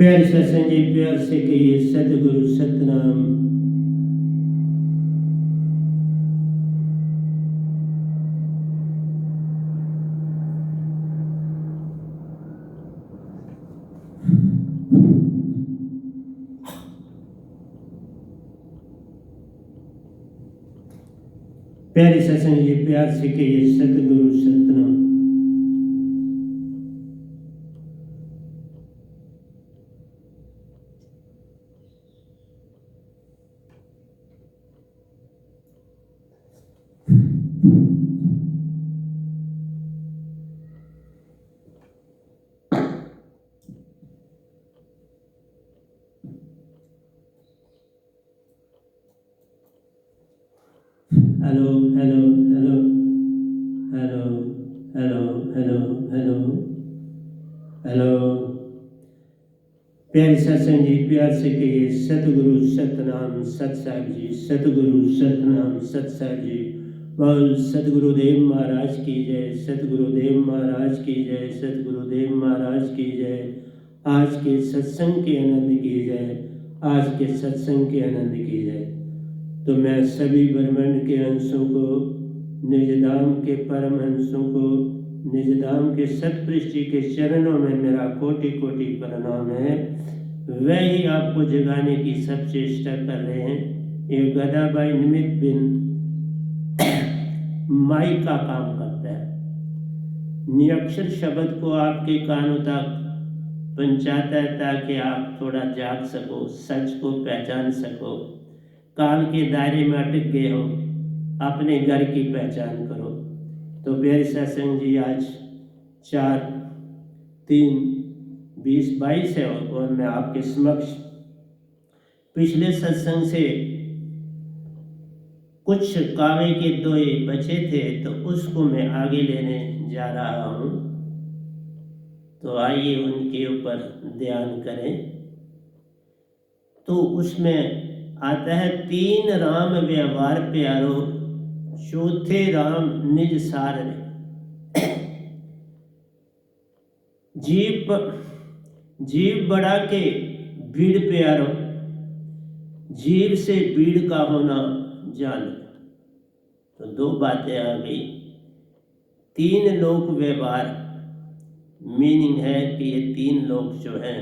प्यारे सत्संग जी, प्यार से कहिए सतगुरु सतनाम। प्यारे सत्संग जी, प्यार से कहिए सतगुरु Satnam. Hello hello hello hello hello hello hello hello. प्यारे सत्संग जी, प्यार से कहिए सतगुरु सतनाम सत साहिब जी, सतगुरु सतनाम सत साहिब जी। बोल सतगुरुदेव महाराज की जय, सतगुरुदेव महाराज की जय, सतगुरुदेव महाराज की जय। आज के सत्संग के आनंद की जय, आज के सत्संग के आनंद की जय। तो मैं सभी ब्रह्मांड के अंशों को, निजधाम के परम हंसों को, निजधाम के सतपुरुष जी के चरणों में मेरा कोटि कोटि प्रणाम है। वह ही आपको जगाने की सब चेष्टा कर रहे हैं। ये गदाबाई निमित्त बिन माई का काम करता है। निरक्षर शब्द को आपके कानों तक पहुंचाता है ताकि आप थोड़ा जाग सको, सच को पहचान सको। काल के दायरे में अटक गए हो, अपने घर की पहचान करो। तो प्यारे सत्संग जी, आज 4/3/2022 है और मैं आपके समक्ष पिछले सत्संग से कुछ कावे के दोहे बचे थे तो उसको मैं आगे लेने जा रहा हूँ। तो आइए उनके ऊपर ध्यान करें। तो उसमें आता है, 3 राम व्यवहार प्यारो, चौथे राम निज सार रे। जीव बढ़ा के भीड़ प्यारो, जीव से भीड़ का होना जान। तो 2 बातें आ गई। 3 लोक व्यवहार, मीनिंग है कि ये 3 लोग जो हैं,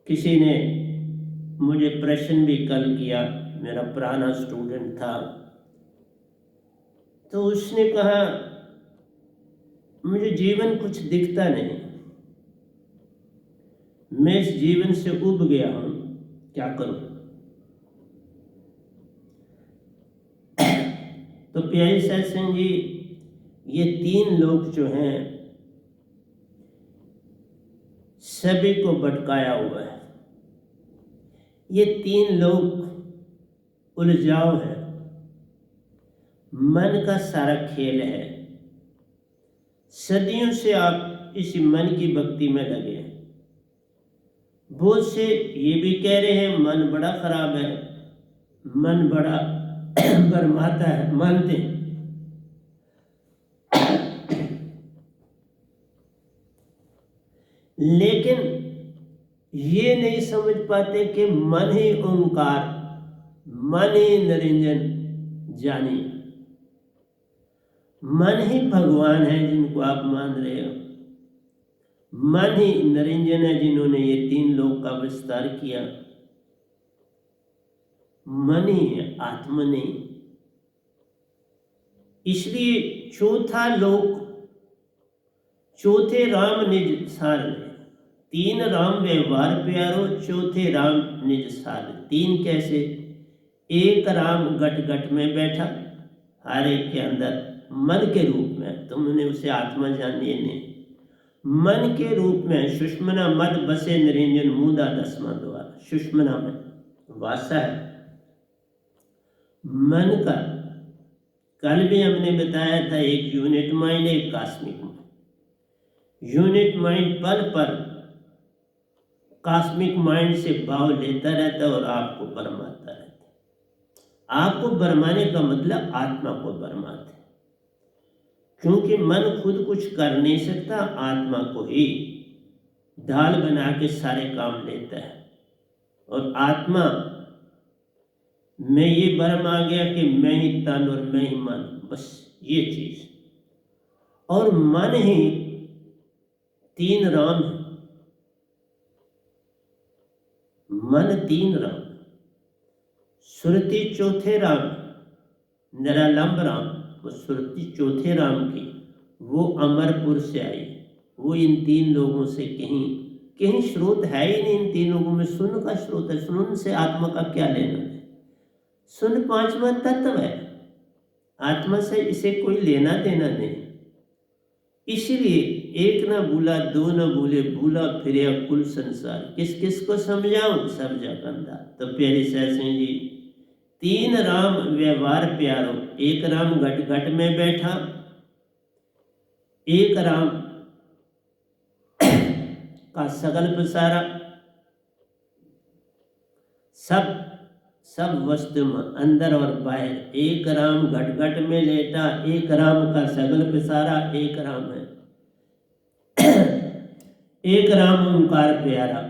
किसी ने मुझे प्रश्न भी कल किया, मेरा पुराना स्टूडेंट था, तो उसने कहा मुझे जीवन कुछ दिखता नहीं, मैं इस जीवन से उब गया हूं, क्या करूं। तो प्यारे सत्संग जी, ये 3 लोग जो हैं सभी को भटकाया हुआ है। ये 3 लोग उलझाव है, मन का सारा खेल है। सदियों से आप इस मन की भक्ति में लगे। बहुत से ये भी कह रहे हैं मन बड़ा खराब है, मन बड़ा भरमाता है, मानते हैं। लेकिन ये नहीं समझ पाते कि मन ही ओंकार, मन ही निरंजन जानी, मन ही भगवान है जिनको आप मान रहे हो। मन ही निरंजन है जिन्होंने ये 3 लोक का विस्तार किया। मन ही है, आत्मा नहीं। इसलिए चौथा लोक, चौथे राम निज सार। 3 राम व्यवहार प्यारो, चौथे राम निज सार। 3 कैसे? एक राम घट घट में बैठा हर एक के अंदर मन के रूप में, तुमने उसे आत्मा जान लिया नहीं। मन के रूप में सुषमना मद बसे निरंजन मुदा 10वां द्वार। सुषमना में वासा है मन का। कल भी हमने बताया था, एक यूनिट माइंड, एक कॉस्मिक माइंड। यूनिट माइंड पल पर कॉस्मिक माइंड से भाव लेता रहता है और आपको भरमाता रहता है। आपको भरमाने का मतलब आत्मा को भरमाते, क्योंकि मन खुद कुछ कर नहीं सकता, आत्मा को ही ढाल बना के सारे काम लेता है। और आत्मा में ये भ्रम आ गया कि मैं ही तन और मैं ही मन, बस ये चीज। और मन ही तीन राम है, मन तीन राम, सुरति चौथे राम, निरालंब राम। वो सुरति चौथे राम की, वो अमरपुर से आई, वो इन तीन लोगों से कहीं कहीं स्रोत है ही नहीं। इन तीन लोगों में सुन का स्रोत है, सुन से आत्मा का क्या लेना है? सुन पांचवा तत्व है, आत्मा से इसे कोई लेना देना नहीं। इसीलिए एक ना भूला दो ना भूले, भूला फिर कुल संसार। किस किस को समझाऊं, सब जग अंधा। तो प्यारे सत्संग जी, तीन राम व्यवहार प्यारो, एक राम घट घट में बैठा, एक राम का सगल पसारा, सब वस्तु में अंदर और बाहर। एक राम घट घट में लेटा, एक राम का सगल पसारा, एक राम है एक राम ओंकार प्यारा,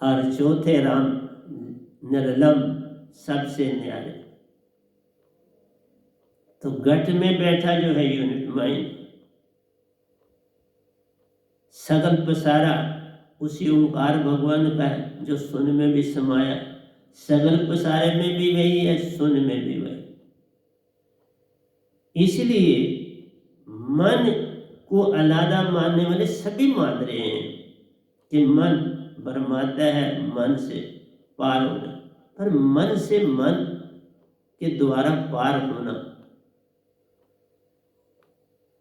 और चौथे राम निर्लम, सबसे न्यारे। तो घट में बैठा जो है यूनिट माइंड, सगल पसारा उसी ओंकार भगवान का है जो सुन में भी समाया। सगल पसारे में भी वही है, सुन में भी वही। इसलिए मन को अलादा मानने वाले सभी मान रहे हैं कि मन परमात्मा है, मन से पार होना। पर मन से मन के द्वारा पार होना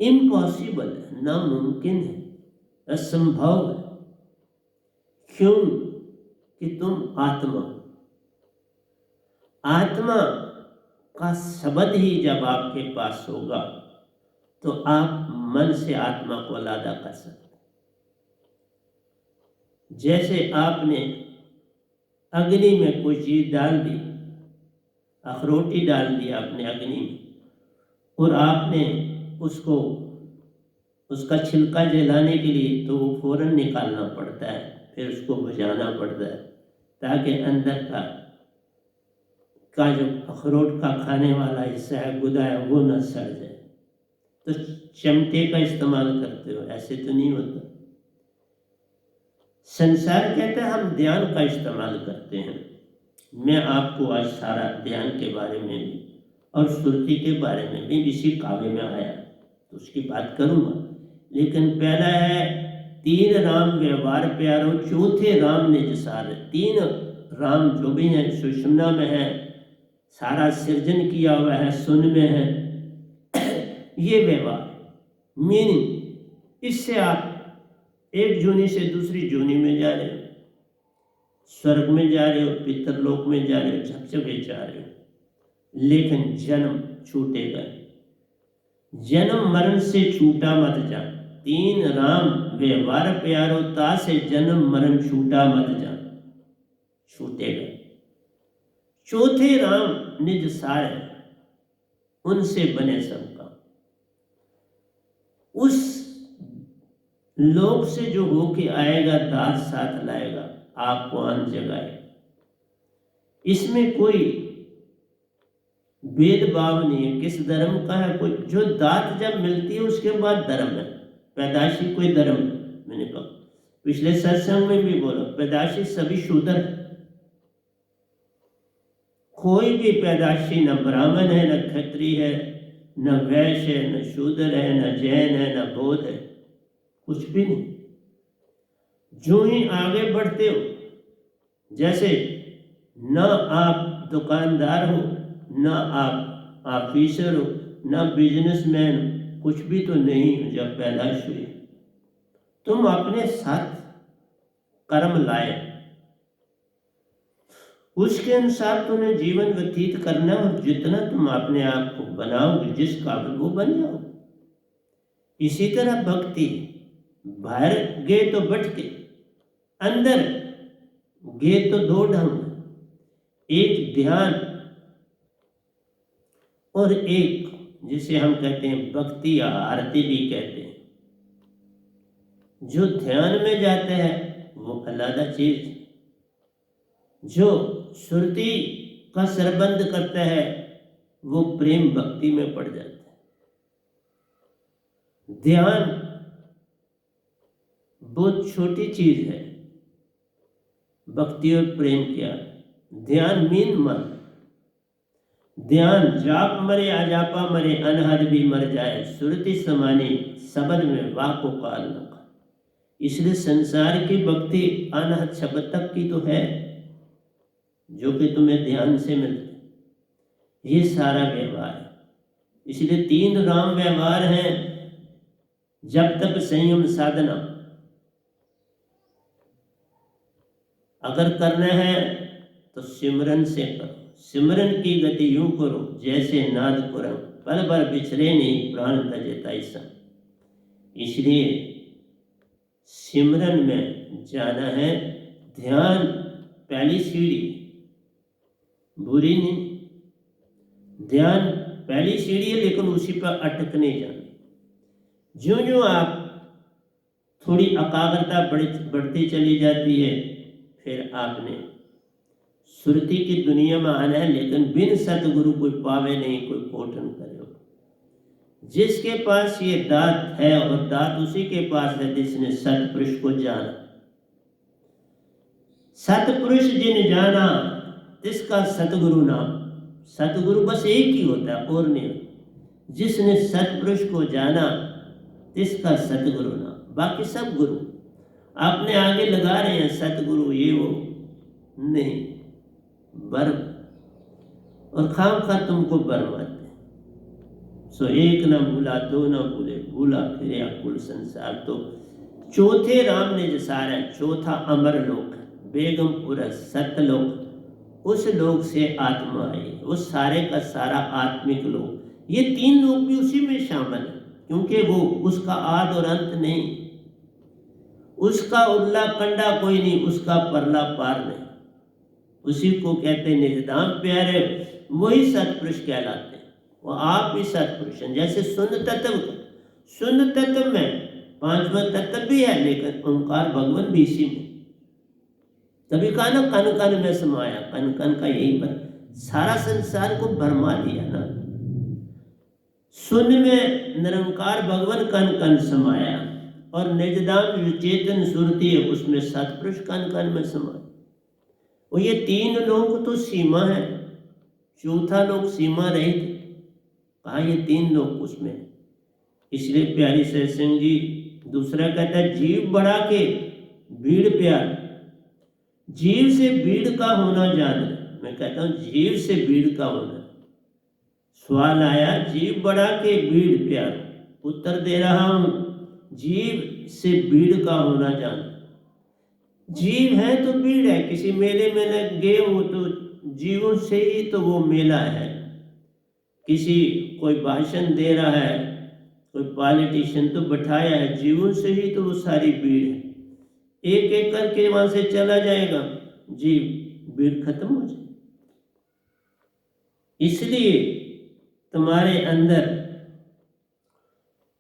इम्पॉसिबल है, नामुमकिन है, असंभव है। क्यों? कि तुम आत्मा का शब्द ही जब आपके पास होगा तो आप मन से आत्मा को अलग कर सकते। जैसे आपने अग्नि में कोई चीज डाल दी, अखरोटी डाल दी आपने अग्नि में, और आपने उसका छिलका जलाने के लिए तो वो फौरन निकालना पड़ता है, फिर उसको बुझाना पड़ता है ताकि अंदर का जो अखरोट का खाने वाला हिस्सा है, गुदा है, वो न सड़ जाए। तो चिमटे का इस्तेमाल करते हो, ऐसे तो नहीं होता। संसार कहता है हम ध्यान का इस्तेमाल करते हैं। मैं आपको आज सारा ध्यान के बारे में भी और सुरति के बारे में भी इसी काव्य में आया तो उसकी बात करूंगा। लेकिन पहला है तीन राम व्यवहार प्यारो, चौथे राम निज सार। तीन राम जो भी हैं सुषुम्ना में है, सारा सृजन किया हुआ है सुन में है। ये व्यवहार मीनिंग, इससे आप एक जूनी से दूसरी जूनी में जा रहे हो, स्वर्ग में जा रहे हो, पितरलोक में जा रहे हो, सब जगह जा रहे हो, लेकिन जन्म छूटेगा। जन्म मरण से छूटा मत जा। तीन राम व्यवहार प्यारो, ता से जन्म मरण छूटा मत जा, छूटेगा। चौथे राम निज सार, उनसे बने सबका। उस लोक से जो होके आएगा दास साथ लाएगा, आपको आन जगाए। इसमें कोई भेदभाव नहीं है किस धर्म का है। कोई जो दात जब मिलती है उसके बाद धर्म है, पैदाशी कोई धर्म नहीं। मैंने कहा पिछले सत्संग में भी बोला, पैदाशी सभी शूद्र है। कोई भी पैदाशी न ब्राह्मण है, न क्षत्रिय है, न वैश्य है, न शूद्र है, न जैन है, न बौद्ध है, कुछ भी नहीं। जो ही आगे बढ़ते हो, जैसे न आप दुकानदार हो, न आप ऑफिसर हो, न बिजनेसमैन हो, कुछ भी तो नहीं हो। जब पैदाइश हुई तुम अपने साथ कर्म लाए, उसके अनुसार तुम्हें जीवन व्यतीत करना, और जितना तुम अपने आप को बनाओगे जिस काबिल, वो बन जाओ। इसी तरह भक्ति, बाहर गए तो भटके, अंदर गए तो दो ढंग, एक ध्यान और एक जिसे हम कहते हैं भक्ति या आरती भी कहते हैं। जो ध्यान में जाते हैं वो अलग चीज, जो श्रुति का सरबंध करता है वो प्रेम भक्ति में पड़ जाता है। ध्यान बहुत छोटी चीज है, भक्ति और प्रेम क्या। ध्यान मीन मन, ध्यान जाप मरे अजापा मरे अनहद भी मर जाए, सुरति समानी शब्द में वाह को काल न खा। इसलिए संसार की भक्ति अनहद शब्द तक की तो है जो कि तुम्हें ध्यान से मिलते, ये सारा व्यवहार है। इसलिए 3 राम व्यवहार हैं, जब तक संयम साधना। अगर करना है तो सिमरन से करो, सिमरन की गति यूं करो जैसे नाद कुरंग, पल भर बिछरे नहीं प्राण तजेता ईसा। इसलिए सिमरन में जाना है। ध्यान पहली सीढ़ी, बुरी नहीं, ध्यान पहली सीढ़ी है, लेकिन उसी पर अटक नहीं जाना। ज्यों ज्यों आप थोड़ी एकाग्रता बढ़ती चली जाती है, फिर आपने सुरति की दुनिया में आना है, लेकिन बिन सतगुरु कोई पावे नहीं, कोई कोटन करे। जिसके पास ये दात है, और दात उसी के पास है जिसने सतपुरुष को जाना। सतपुरुष जिन जाना तिसका सतगुरु नाम। सतगुरु बस एक ही होता है और नहीं होता। जिसने सतपुरुष को जाना तिसका सतगुरु नाम। बाकी सब गुरु आपने आगे लगा रहे हैं, सतगुरु ये वो नहीं, बर्म और खाम खा तुमको बर्माते। सो एक न भूला दो न भूले, भूला फिर कुल संसार। तो चौथे राम ने जसारा है, चौथा अमर लोक, बेगमपुर सतलोक, उस लोक से आत्मा आई, उस सारे का सारा आत्मिक लोक। ये 3 लोक भी उसी में शामिल है, क्योंकि वो उसका आद और अंत नहीं, उसका उल्ला कंडा कोई नहीं, उसका परला पार नहीं। उसी को कहते निजदाम प्यारे, वही सतपुरुष कहलाते हैं। वो आप भी सतपुरुष हैं। जैसे शून्य तत्व में 5वां तत्व भी है, लेकिन ओंकार भगवान भी इसी में। तभी कहा ना कन कन में समाया, कन कन का यही पर सारा संसार को भरमा दिया ना। शून्य में निरंकार भगवान कन कन समाया, और निजदाम जो चेतन सुरती है उसमें सतपुरुष कन कन में समाया। और ये 3 लोग तो सीमा है, चौथा लोग सीमा रहित, कहा ये 3 लोग उसमें। इसलिए प्यारी सत्संग जी दूसरा कहता है, जीव बढ़ा के भीड़ प्यार, जीव से भीड़ का होना जाना। मैं कहता हूँ जीव से भीड़ का होना। सवाल आया, जीव बढ़ा के भीड़ प्यार, उत्तर दे रहा हूं, जीव से भीड़ का होना जाना। जीव है तो भीड़ है, किसी मेले में न गए हो तो जीवों से ही तो वो मेला है। किसी कोई भाषण दे रहा है, कोई पॉलिटिशियन तो बैठाया है, जीवों से ही तो वो सारी भीड़ है। एक एक करके वहां से चला जाएगा, जीव भीड़ खत्म हो जाए। इसलिए तुम्हारे अंदर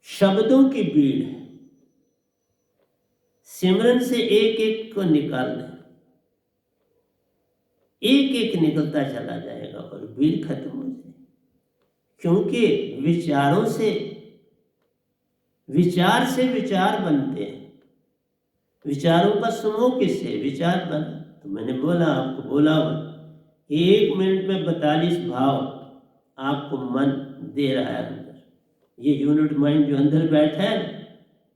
शब्दों की भीड़ है, सिमरन से एक एक को निकालना, एक एक निकलता चला जाएगा और भीड़ खत्म हो जाएगी। क्योंकि विचारों से विचार बनते हैं। विचारों का समूह किससे विचार बना। तो मैंने बोला, आपको बोला हुआ 1 मिनट में 42 भाव आपको मन दे रहा है अंदर। ये यूनिट माइंड जो अंदर बैठा है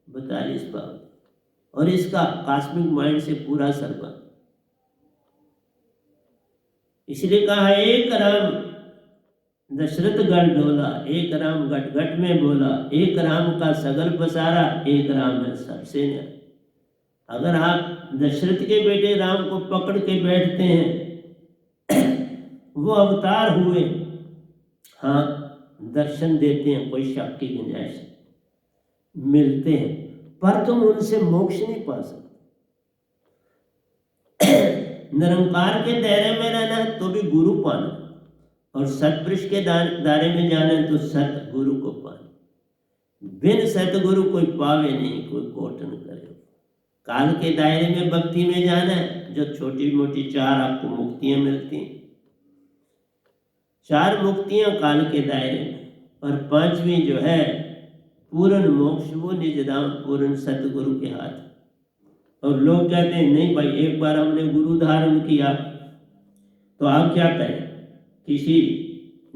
42 भाव, और इसका कॉस्मिक माइंड से पूरा संबंध। इसलिए कहा, एक राम दशरथ गढ़ डोला, एक राम घट घट में बोला, एक राम का सगल पसारा, एक राम है सबसे न्यारा। अगर आप दशरथ के बेटे राम को पकड़ के बैठते हैं, वो अवतार हुए, हाँ दर्शन देते हैं, कोई शक की गुंजाइश, मिलते हैं, पर तुम उनसे मोक्ष नहीं पा सकते। निरंकार के दायरे में रहना है तो भी गुरु पाना, और सतपुरुष के दायरे में जाना है तो सत गुरु को पाना। बिन सतगुरु कोई पावे नहीं, कोई कोट न करे। काल के दायरे में भक्ति में जाना है, जो छोटी मोटी 4 आपको मुक्तियां मिलती हैं, 4 मुक्तियां काल के दायरे में, और 5वीं जो है पूर्ण मोक्ष, वो निज धाम पूर्ण सतगुरु के हाथ। और लोग कहते हैं नहीं भाई, एक बार हमने गुरु धारण किया तो आप क्या करें। किसी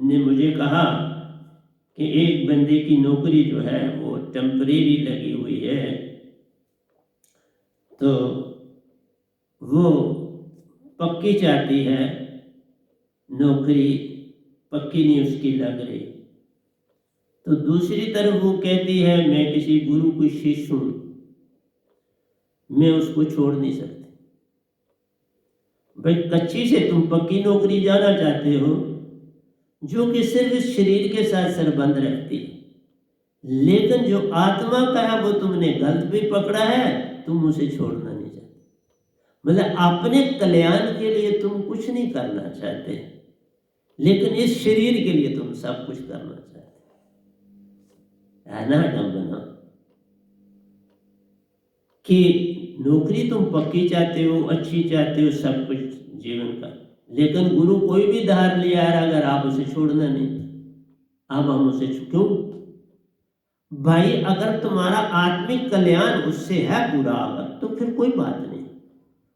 ने मुझे कहा कि एक बंदे की नौकरी जो है वो टेम्परेरी लगी हुई है, तो वो पक्की चाहती है, नौकरी पक्की नहीं उसकी लग रही। तो दूसरी तरफ वो कहती है मैं किसी गुरु की शिष्य हूं, मैं उसको छोड़ नहीं सकती। भाई कच्ची से तुम पक्की नौकरी जाना चाहते हो, जो कि सिर्फ इस शरीर के साथ संबंध रखती है, लेकिन जो आत्मा का है वो तुमने गलत भी पकड़ा है, तुम उसे छोड़ना नहीं चाहते। मतलब अपने कल्याण के लिए तुम कुछ नहीं करना चाहते, लेकिन इस शरीर के लिए तुम सब कुछ करना चाहते, है ना डम्बना। कि नौकरी तुम पक्की चाहते हो, अच्छी चाहते हो, सब कुछ जीवन का, लेकिन गुरु कोई भी धार लिया है, अगर आप उसे छोड़ना नहीं, अब हम उसे क्यों भाई, अगर तुम्हारा आत्मिक कल्याण उससे है पूरा, अगर तो फिर कोई बात नहीं,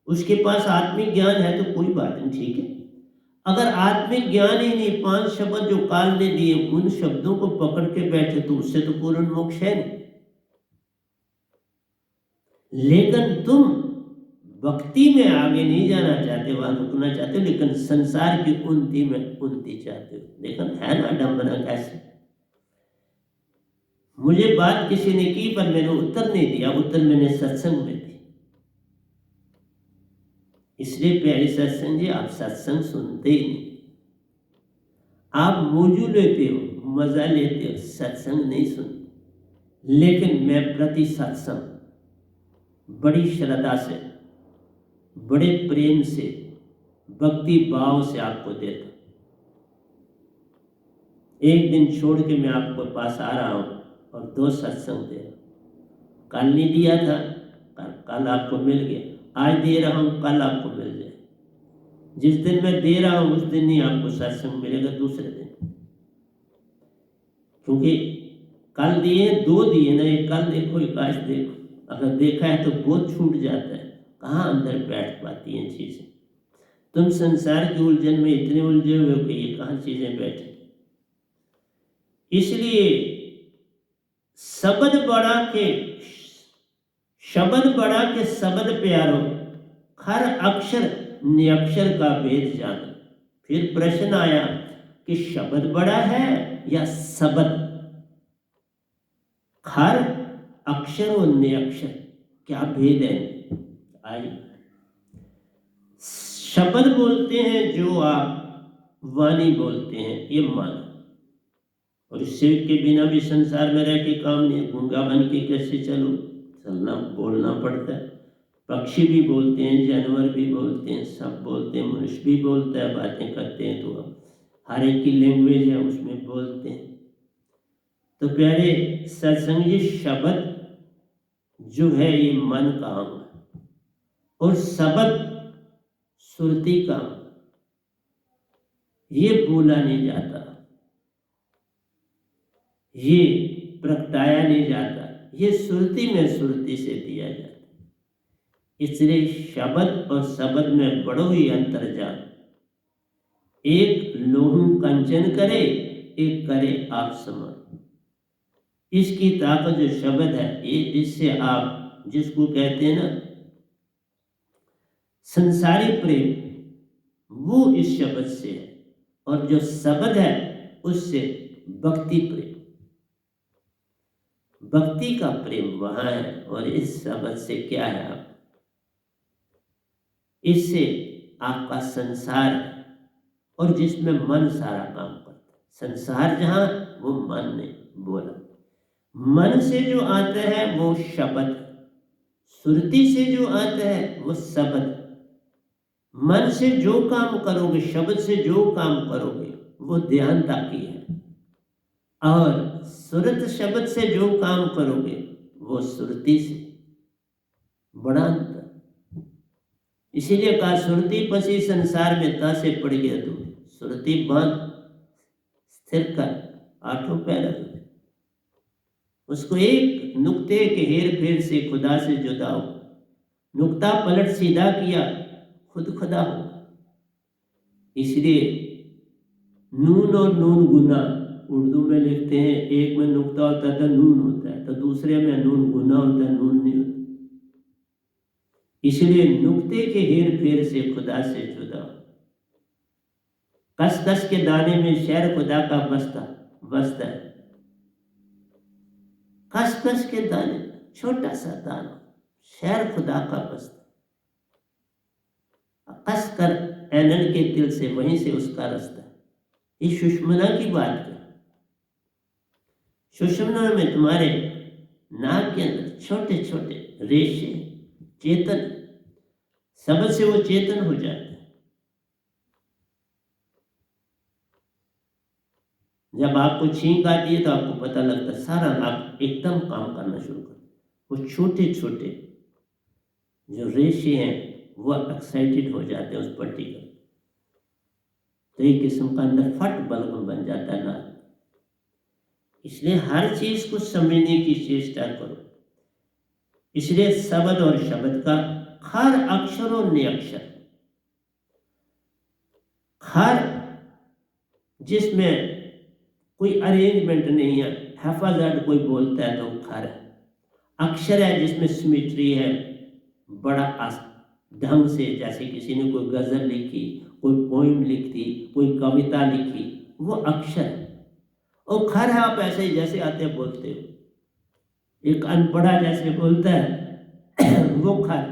उसके पास आत्मिक ज्ञान है तो कोई बात नहीं, ठीक है। अगर आत्मिक ज्ञान ही नहीं, 5 शब्द जो काल ने दिए उन शब्दों को पकड़ के बैठे, तो उससे तो पूर्ण मोक्ष है नहीं। लेकिन तुम भक्ति में आगे नहीं जाना चाहते, वहां रुकना चाहते हो, लेकिन संसार की उन्नति में उन्नति चाहते हो। लेकिन है ना डम्बना कैसे। मुझे बात किसी ने की पर मैंने उत्तर नहीं दिया, उत्तर मैंने सत्संग में दी। इसलिए प्यारी सत्संग जी, आप सत्संग सुनते ही नहीं, आप मौजू लेते हो, मजा लेते हो, सत्संग नहीं सुनते। लेकिन मैं प्रति सत्संग बड़ी श्रद्धा से, बड़े प्रेम से, भक्ति भाव से आपको देता। एक दिन छोड़ के मैं आपको पास आ रहा हूं और 2 सत्संग दे रहा हूं। कल नहीं दिया था, कल आपको मिल गया, आज दे रहा हूं, कल आपको मिल जाए। जिस दिन मैं दे रहा हूं उस दिन ही आपको सत्संग मिलेगा, दूसरे दिन। क्योंकि कल दिए 2 दिए ना, एक कल देखो एक आज देखो, अगर देखा है तो बहुत छूट जाता है, कहाँ अंदर बैठ पाती हैं चीजें। तुम संसार की उलझन में इतने उलझे हुए हो कि ये कहाँ चीजें बैठे। इसलिए शब्द बढ़ा के शब्द प्यारो, हर अक्षर निअक्षर का भेद जानो। फिर प्रश्न आया कि शब्द बड़ा है या शब्द, हर अक्षर और निअक्षर क्या भेद है। आई शब्द बोलते हैं जो आप वाणी बोलते हैं, ये मानो, और इससे के बिना भी संसार में रह के काम नहीं। गूंगा बन के कैसे चलो, चलना बोलना पड़ता है। पक्षी भी बोलते हैं, जानवर भी बोलते हैं, सब बोलते हैं, मनुष्य भी बोलता है, बातें करते हैं, तो हम हर एक की लैंग्वेज है उसमें बोलते हैं। तो प्यारे सत्संग जी, शब्द जो है ये मन का अंग है, और शब्द सुरती का, ये बोला नहीं जाता, ये प्रगटाया नहीं जाता, ये सुरती में सुरती से दिया जाता। इसलिए शब्द और शब्द में बड़ो ही अंतर जान। एक लोहू कंचन करे, एक करे आप समान। इसकी ताकत जो शब्द है, ये जिससे आप, जिसको कहते हैं ना संसारी प्रेम, वो इस शब्द से है, और जो शब्द है उससे भक्ति प्रेम, भक्ति का प्रेम वहां है। और इस शब्द से क्या है, आप इससे आपका संसार है, और जिसमें मन सारा काम करता है। संसार जहां, वो मन ने बोला। मन से जो आता है वो शब्द, सुरती से जो आता है वो शब्द। मन से जो काम करोगे, शब्द से जो काम करोगे, वो ध्यानता की है। और सुरत शब्द से जो काम करोगे वो सुरती से, बड़ा अंतर। इसीलिए कहा सुरती पसी संसार में ता से पड़ गया तू, सुरती बांध स्थिर कर आठों पैर, उसको एक नुक्ते के हेर फेर से खुदा से जुदा हो, नुक्ता पलट सीधा किया खुद खुदा हो। इसलिए नून और नून गुना उर्दू में लिखते हैं, एक में नुक्ता होता है तो नून होता है, तो दूसरे में नून गुना होता है, नून नहीं होता। इसलिए नुक्ते के हेर फेर से खुदा से जुदा हो। कस कस के दाने में शहर खुदा का बसता है। कस कस के दाने, छोटा सा दाना, शहर खुदा का बसता, कस कर ऐनन के तिल से, वहीं से उसका रास्ता। ये सुषमना की बात है। सुषमना में तुम्हारे नाक के अंदर छोटे छोटे रेशे, चेतन, शब्द से वो चेतन हो जाते हैं। जब आपको छींक आती है तो आपको पता लगता है सारा नाक एकदम काम करना शुरू कर, वो छोटे छोटे जो रेशे हैं वो एक्साइटेड हो जाते हैं उस पट्टी का, तो एक किस्म का अंदर फट बल्ब बन जाता है नाक। इसलिए हर चीज को समझने की चेष्टा करो। इसलिए शब्द और शब्द का हर अक्षर और निअक्षर, हर जिसमें कोई अरेंजमेंट नहीं है, हैफाजत कोई बोलता है तो खर है, अक्षर है जिसमें सिमेट्री है, बड़ा ढंग से, जैसे किसी ने कोई गजल लिखी, कोई पोइम लिख दी, कोई कविता लिखी, वो अक्षर है। और खर है आप ऐसे ही जैसे आते बोलते हो। एक अनपढ़ा जैसे बोलता है वो खर,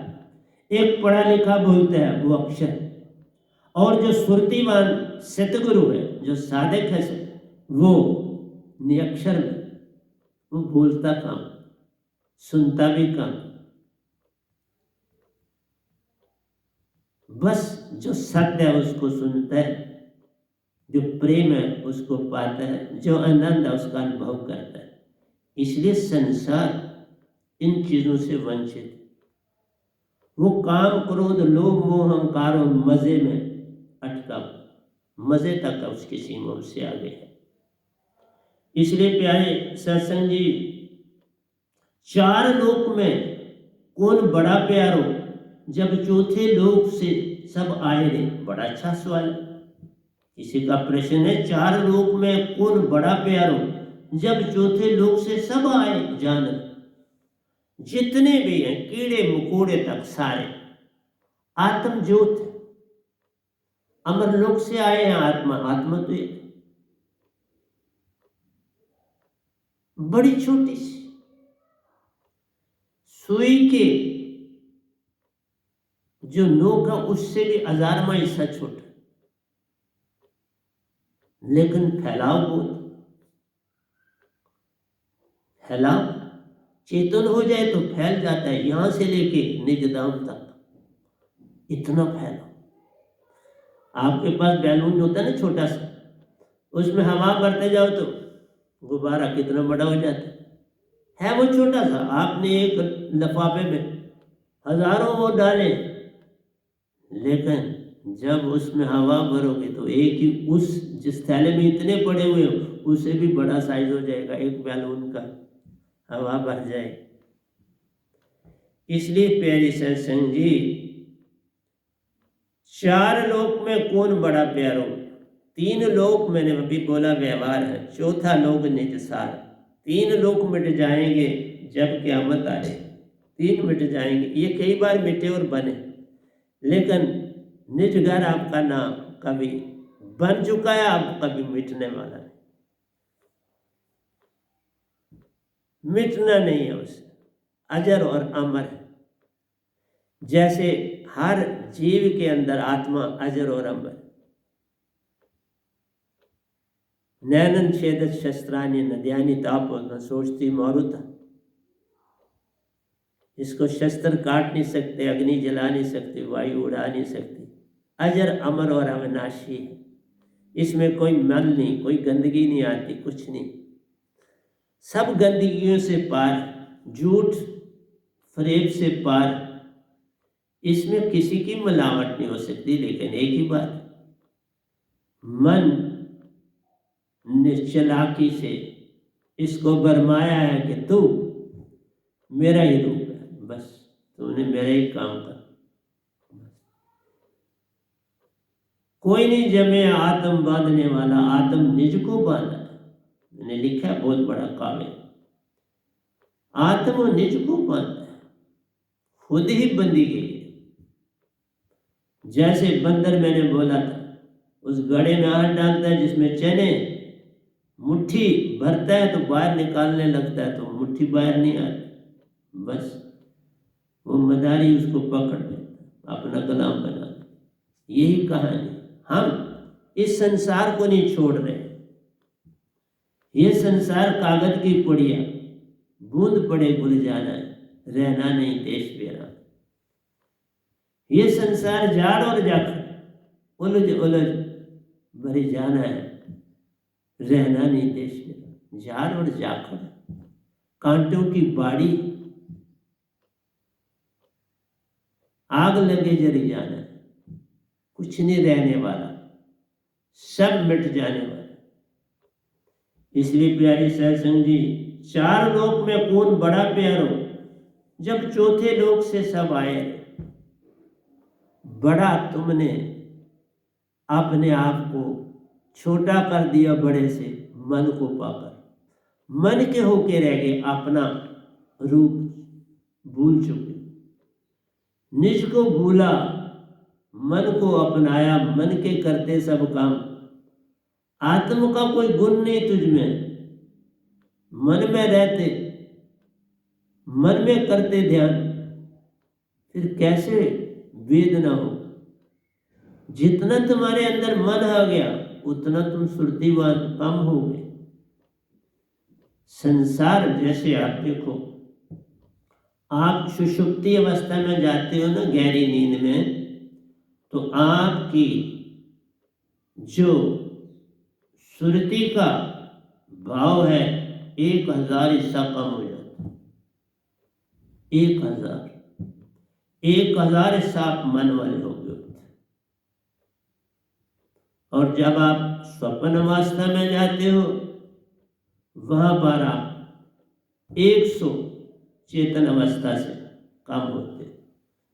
एक पढ़ा लिखा बोलता है वो अक्षर। और जो सुरतीवान सतगुरु है, जो साधक है, वो निअक्षर में, वो बोलता काम, सुनता भी काम। बस जो सत्य है उसको सुनता है, जो प्रेम है उसको पाता है, जो आनंद है उसका अनुभव करता है। इसलिए संसार इन चीजों से वंचित, वो काम क्रोध लोभ मोह अहंकार और मजे में अटका, मजे तक का उसकी सीमा से आगे है। इसलिए प्यारे सत्संग जी, चार लोक में कौन बड़ा प्यारो, जब चौथे लोक से सब आए रे। बड़ा अच्छा सवाल, किसी का प्रश्न है, चार लोक में कौन बड़ा प्यारो, जब चौथे लोक से सब आए जान। जितने भी हैं कीड़े मकोड़े तक सारे आत्म ज्योत, अमर लोक से आए हैं। आत्मा, आत्मा तो एक बड़ी छोटी सी सुई के जो नोक है उससे भी हजारमा हिस्सा छोटा, लेकिन फैलाव बहुत। फैलाव चेतन हो जाए तो फैल जाता है, यहां से लेके निजधाम तक इतना फैलाव। आपके पास बैलून होता है ना छोटा सा, उसमें हवा करते जाओ तो गुब्बारा कितना बड़ा हो जाता है वो छोटा सा। आपने एक लिफाफे में हजारों वो डाले, लेकिन जब उसमें हवा भरोगे तो एक ही, उस जिस थैले में इतने पड़े हुए हो उससे भी बड़ा साइज हो जाएगा एक बैलून का, हवा भर जाए। इसलिए प्यारी सत्संग जी, चार लोक में कौन बड़ा प्यारो, तीन लोक मैंने अभी बोला व्यवहार है, चौथा लोक निजसार। तीन लोक मिट जाएंगे जब क़यामत आए, तीन मिट जाएंगे। ये कई बार मिटे और बने, लेकिन निज घर आपका नाम कभी बन चुका है, आप कभी मिटने वाला नहीं, मिटना नहीं है, उसे अजर और अमर है। जैसे हर जीव के अंदर आत्मा अजर और अमर। नैनन छेदत शस्त्रानि नद्यानि तापो न सोचती मारुता। इसको शस्त्र काट नहीं सकते, अग्नि जला नहीं सकती, वायु उड़ा नहीं सकती। अजर अमर और अविनाशी है, इसमें कोई मल नहीं, कोई गंदगी नहीं आती, कुछ नहीं। सब गंदगियों से पार, झूठ फरेब से पार, इसमें किसी की मिलावट नहीं हो सकती। लेकिन एक ही बात, मन ने चालाकी से इसको भरमाया है कि तू मेरा ही रूप है, बस तूने मेरा ही काम कर। कोई नहीं जमे आत्म बांधने वाला, आत्म निज को बांधा है। मैंने लिखा है बहुत बड़ा काव्य, आत्म निज को बांधा है, खुद ही बंधी गई है। जैसे बंदर मैंने बोला था, उस घड़े में हाथ डालता है जिसमें चने, मुट्ठी भरता है तो बाहर निकालने लगता है तो मुट्ठी बाहर नहीं आती, बस वो मदारी उसको पकड़ लेता, अपना गुलाम बना देता। यही कहानी, हम इस संसार को नहीं छोड़ रहे। ये संसार कागज की पुड़िया, बूंद पड़े भूल जाना है, रहना नहीं देश मेरा। ये संसार जाड़ और जाखड़, उलझ उलझ भरी जाना है, रहना नहीं देश मेरा। जाड़ और जाखड़, कांटों की बाड़ी, आग लगे जली जाना है, कुछ नहीं रहने वाला, सब मिट जाने वाला। इसलिए प्यारी सत्संग जी, चार लोक में कौन बड़ा प्यारो, जब चौथे लोक से सब आए। बड़ा तुमने अपने आप को छोटा कर दिया बड़े से, मन को पाकर मन के होके रह गए, अपना रूप भूल चुके। निज को भूला, मन को अपनाया, मन के करते सब काम। आत्म का कोई गुण नहीं तुझ में, मन में रहते, मन में करते ध्यान, फिर कैसे वेद ना हो। जितना तुम्हारे अंदर मन आ गया उतना तुम सुरतिवान कम हो गए। संसार जैसे आप देखो, आप सुषुप्ति अवस्था में जाते हो ना, गहरी नींद में, तो आपकी जो सुरति का भाव है 1000 हिस्सा कम हो जाता है। 1000 हिस्सा आप मन वाले हो गए। और जब आप स्वप्न अवस्था में जाते हो, वहां पर आप 100 चेतन अवस्था से कम होते,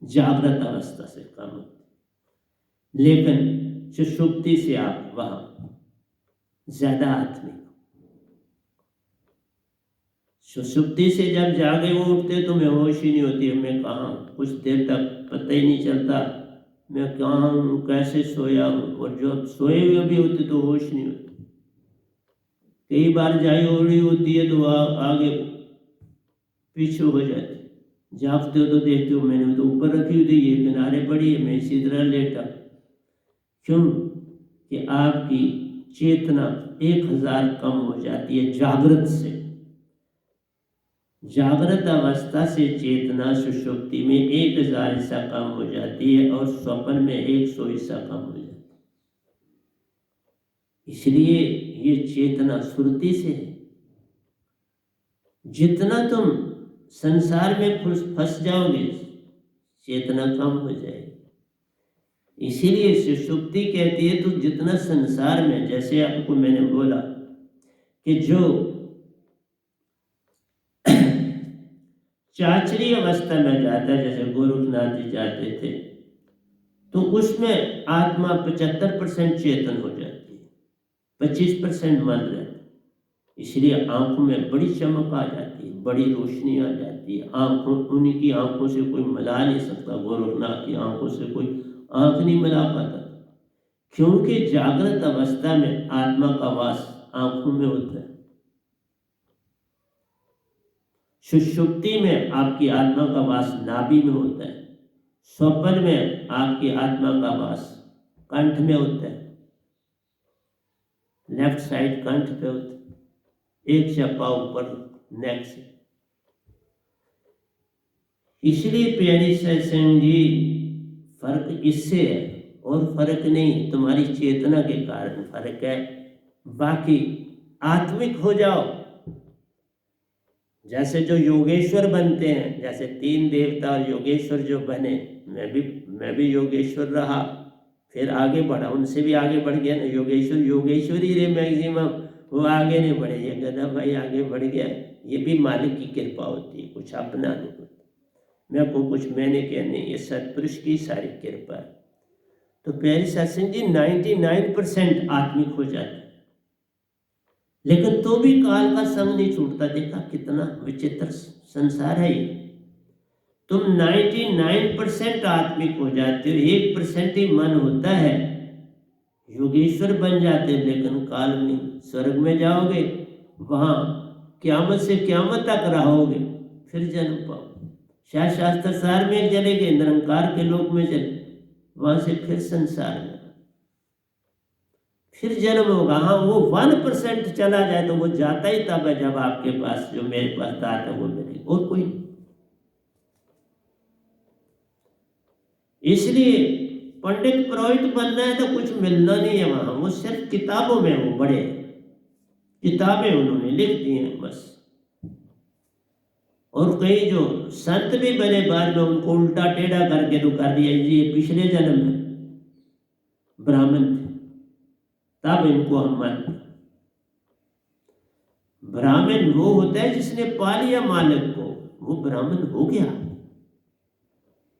जागृत अवस्था से कम होते। लेकिन सुषुप्ति से आप वहां ज्यादा आत्मिक। सुषुप्ति से जब जागे वो उठते तो मैं होश ही नहीं होती, मैं कहाँ, कुछ देर तक पता ही नहीं चलता मैं कहाँ हूँ, कैसे सोया हूँ। और जो सोए हुए भी होते तो होश नहीं होती। कई बार जाई ओढ़ी होती है तो आगे पीछे हो जाती, जागते हो तो देखते हो मैंने तो ऊपर रखी हुई थी, ये किनारे पड़ी है, मैं इसी तरह लेटा। क्यों कि आपकी चेतना 1000 कम हो जाती है जागृत से। जागृत अवस्था से चेतना सुषुप्ति में 1000 हिस्सा कम हो जाती है और स्वप्न में 100 हिस्सा कम हो जाती है। इसलिए ये चेतना सुरति से है। जितना तुम संसार में फंस जाओगे चेतना कम हो जाएगी। इसीलिए सुषुप्ति कहती है तो जितना संसार में, जैसे आपको मैंने बोला कि जो चाचरी अवस्था में जाता है, जैसे गोरखनाथ जी जाते थे, तो उसमें आत्मा 75% चेतन हो जाती है, 25% मन रहता है। इसलिए आंखों में बड़ी चमक आ जाती है, बड़ी रोशनी आ जाती है। आंखों, उन्हीं की आंखों से कोई मिला नहीं सकता, गोरखनाथ की आंखों से कोई आंख नहीं मिला पाता, क्योंकि जागृत अवस्था में आत्मा का वास आंखों में होता है। सुषुप्ति में आपकी आत्मा का वास नाभि में होता है। स्वप्न में आपकी आत्मा का वास कंठ में होता है, लेफ्ट साइड कंठ पे होता है, एक चप्पा ऊपर नेक से। इसलिए प्यारी सत्संग जी, फर्क इससे है और फर्क नहीं, तुम्हारी चेतना के कारण फर्क है। बाकी आत्मिक हो जाओ जैसे जो योगेश्वर बनते हैं, जैसे 3 देवता और योगेश्वर जो बने, मैं भी योगेश्वर रहा, फिर आगे बढ़ा, उनसे भी आगे बढ़ गया ना। योगेश्वर ही रहे मैक्सिमम, वो आगे नहीं बढ़े। ये गधा भाई आगे बढ़ गया, ये भी मालिक की कृपा होती है, कुछ अपना नहीं होता। मैं को कुछ मैंने क्या नहीं, ये सतपुरुष की सारी कृपा है। तो प्यारी सत्संग जी 99% आत्मिक हो जाते, लेकिन तो भी काल का संग नहीं छूटता। देखा कितना विचित्र संसार है ये। तुम 99% आत्मिक हो जाते हो, 1% ही मन होता है, योगेश्वर बन जाते हैं, लेकिन काल में स्वर्ग में जाओगे, वहां क्यामत से क्यामत तक रहोगे, फिर जन्म पाओ। शायद शास्त्र सार में चले गए, निरंकार के लोक में चले, वहां से फिर संसार में, फिर जन्म होगा। हाँ, वो 1% चला जाए तो वो जाता ही तब है जब आपके पास, जो मेरे पास दाता है वो मिले, और कोई नहीं। इसलिए पंडित पुरोहित बनना है तो कुछ मिलना नहीं है वहां, वो सिर्फ किताबों में, वो बड़े किताबें उन्होंने लिख दी हैं बस। और कई जो संत भी बने बाद में, उनको उल्टा टेढ़ा करके तो कर दिया जी ये पिछले जन्म में ब्राह्मण थे, तब इनको हम मानते। ब्राह्मण वो होता है जिसने पा लिया मालिक को, वो ब्राह्मण हो गया।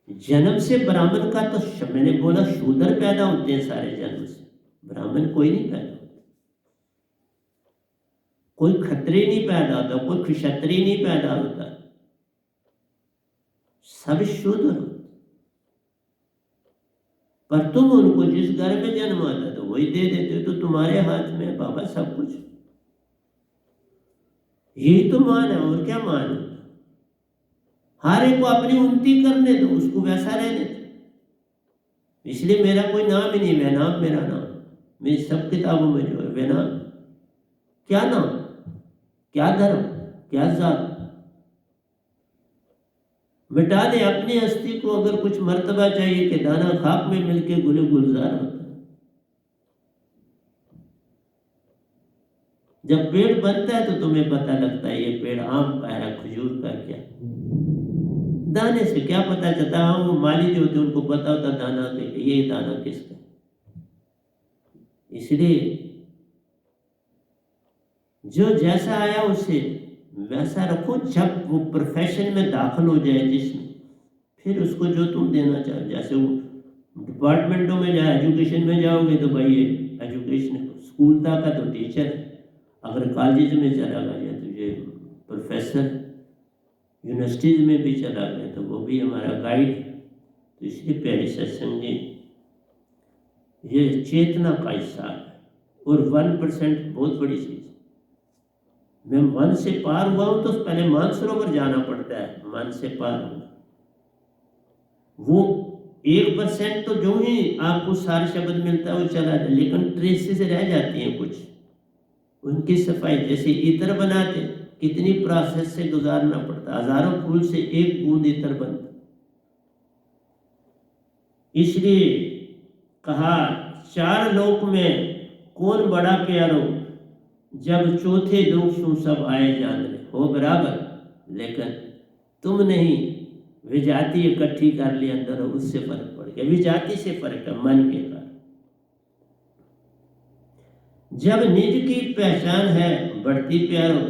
जन्म से ब्राह्मण का तो मैंने बोला शूद्र पैदा होते हैं सारे जन्म से, ब्राह्मण कोई नहीं पैदा होता। कोई खत्री नहीं पैदा होता, कोई क्षत्रिय नहीं पैदा होता, सब शूद्र होते। पर तुम उनको जिस घर में जन्म आता तो वही दे देते हो, तो तुम्हारे हाथ में बाबा सब कुछ। यही तो मान है, और क्या मान है। हर एक को अपनी उन्नति करने दो, उसको वैसा रहने दो। इसलिए मेरा कोई नाम ही नहीं, वैनाम मेरा नाम, मेरी सब किताबों में जो है वैनाम। क्या नाम, क्या धर्म, क्या जात, मिटा दे अपनी हस्ती को। अगर कुछ मर्तबा चाहिए कि दाना खाक में मिलके गुले गुलजार होता है। जब पेड़ बनता है तो तुम्हें पता लगता है ये पेड़ आम का है, खजूर का, क्या दाने से क्या पता चलता। हाँ, वो माली जो होते उनको पता होता दाना के, ये दाना किसका। इसलिए जो जैसा आया उसे वैसा रखो। जब वो प्रोफेशन में दाखिल हो जाए जिसमें, फिर उसको जो तुम देना चाहो, जैसे वो डिपार्टमेंटों में जाए, एजुकेशन में जाओगे तो भाई ये एजुकेशन स्कूल तक का तो टीचर है, अगर कॉलेज में चला गया तो ये प्रोफेसर, यूनिवर्सिटीज में भी चला गया तो वो भी हमारा गाइड। तो इसलिए प्यारी सत्संग जी, ये चेतना का हिस्सा है। और 1% बहुत बड़ी चीज़। मैं मन से पार हुआ हूं तो पहले मानसरोवर जाना पड़ता है, मन से पार होना। वो 1% तो जो ही आपको सार शब्द मिलता है वो चला जाए, लेकिन ट्रेसेस रह जाती हैं कुछ, उनकी सफाई। जैसे इत्र बनाते, कितनी प्रोसेस से गुजारना पड़ता, हजारों फूल से एक बूंद इत्र बनता। इसलिए कहा 4 लोक में कौन बड़ा प्यारो, जब चौथे लोक सु सब आए जान ले। हो बराबर, लेकिन तुम नहीं विजाति इकट्ठी कर ली अंदर, उससे फर्क पड़ गया। विजाति से फर्क है मन के कारण। जब निज की पहचान है बढ़ती प्यारो,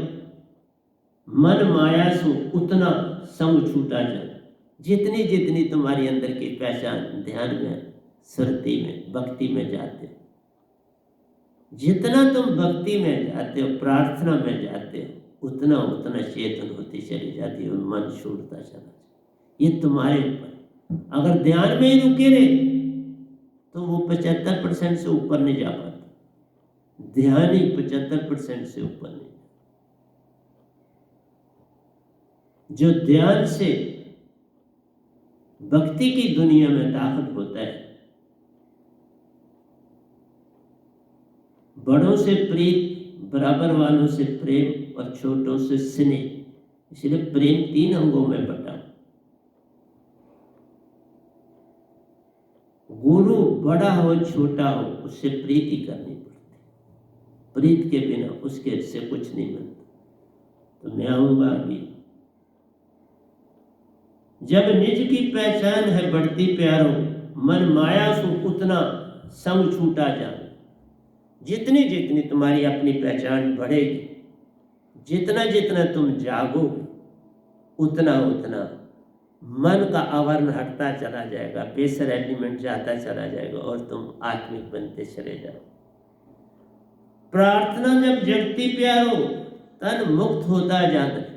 मन माया सो उतना संग छूटा जाए। जितनी जितनी तुम्हारी अंदर की पहचान ध्यान में, सुरती में, भक्ति में जाते, जितना तुम भक्ति में जाते हो, प्रार्थना में जाते हो, उतना उतना चेतन होती चली जाती है और मन छूटता चला जाए। ये तुम्हारे ऊपर। अगर ध्यान में ही रुके रहे तो वो 75% से ऊपर नहीं जा पाता। ध्यान ही 75% से ऊपर नहीं। जो ध्यान से भक्ति की दुनिया में दाखिल होता है, बड़ों से प्रीत, बराबर वालों से प्रेम और छोटों से स्नेह। इसलिए प्रेम 3 अंगों में बटा। गुरु बड़ा हो छोटा हो, उससे प्रीति करनी पड़ती। प्रीत के बिना उसके से कुछ नहीं मिलता। तो मैं आऊंगा अभी। जब निज की पहचान है बढ़ती प्यारो, मन माया सो उतना संग छूटा जान। जितनी जितनी तुम्हारी अपनी पहचान बढ़ेगी, जितना जितना तुम जागोगे, उतना उतना मन का आवरण हटता चला जाएगा, बेसर एलिमेंट जाता चला जाएगा और तुम आत्मिक बनते चले जाओ। प्रार्थना जब जगती प्यारो, तन मुक्त होता जाता है।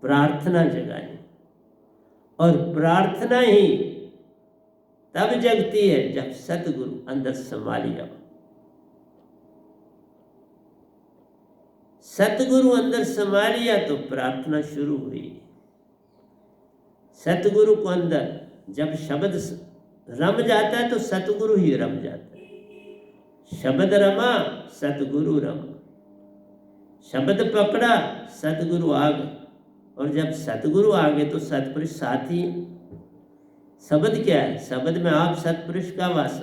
प्रार्थना जगानी, और प्रार्थना ही तब जगती है जब सतगुरु अंदर समा लिया। सतगुरु अंदर समा लिया तो प्रार्थना शुरू हुई। सतगुरु को अंदर जब शब्द रम जाता है तो सतगुरु ही रम जाता है। शब्द रमा, सतगुरु रमा। शब्द पकड़ा, सतगुरु आ गए। और जब सतगुरु आ गए तो सतपुरुष साथी। शब्द क्या है? शब्द में आप सतपुरुष का वास।